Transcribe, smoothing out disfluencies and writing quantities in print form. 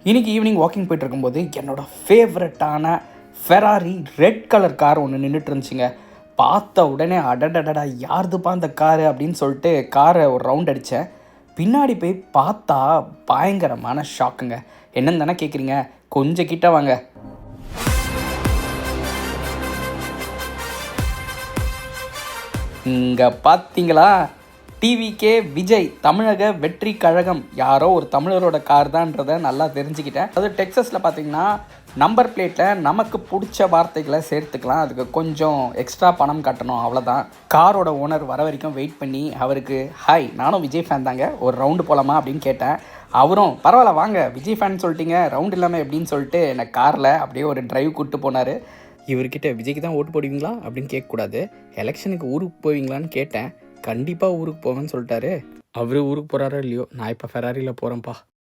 இன்றைக்கி evening walking போயிட்டு இருக்கும்போது என்னோடய ஃபேவரட்டான ஃபெராரி ரெட் கலர் கார் ஒன்று நின்றுட்டு இருந்துச்சுங்க. பார்த்த உடனே அடடடடா யாருதுப்பா அந்த காரு அப்படின்னு சொல்லிட்டு காரை ஒரு ரவுண்ட் அடித்தேன். பின்னாடி போய் பார்த்தா பயங்கரமான ஷாக்குங்க. என்னன்னு தானே கேட்குறீங்க? கொஞ்சம் கிட்ட வாங்க. இங்கே பார்த்தீங்களா, டிவிகே விஜய் தமிழக வெற்றி கழகம் யாரோ ஒரு தமிழரோட கார் தான்றதை நல்லா தெரிஞ்சுக்கிட்டேன். அதாவது டெக்ஸஸில் பார்த்தீங்கன்னா நம்பர் பிளேட்டில் நமக்கு பிடிச்ச வார்த்தைகளை சேர்த்துக்கலாம். அதுக்கு கொஞ்சம் எக்ஸ்ட்ரா பணம் கட்டணும், அவ்வளோதான். காரோட ஓனர் வர வரைக்கும் வெயிட் பண்ணி அவருக்கு ஹாய், நானும் விஜய் ஃபேன் தாங்க, ஒரு ரவுண்டு போகலாமா அப்படின்னு கேட்டேன். அவரும் பரவாயில்ல வாங்க, விஜய் ஃபேன் சொல்லிட்டீங்க, ரவுண்ட் இல்லாமல் எப்படின்னு சொல்லிட்டு என்னை காரில் அப்படியே ஒரு டிரைவ் கூப்பிட்டு போனார். இவர்கிட்ட விஜய்க்கு தான் ஓட்டு போடுவீங்களா அப்படின்னு கேட்கக்கூடாது, எலெக்ஷனுக்கு ஊருக்கு போவீங்களான்னு கேட்டேன். கண்டிப்பாக ஊருக்கு போவேன்னு சொல்லிட்டாரு. அவர் ஊருக்கு போகிறாரோ இல்லையோ, நான் இப்போ ஃபெராரியில் போகிறேன்ப்பா.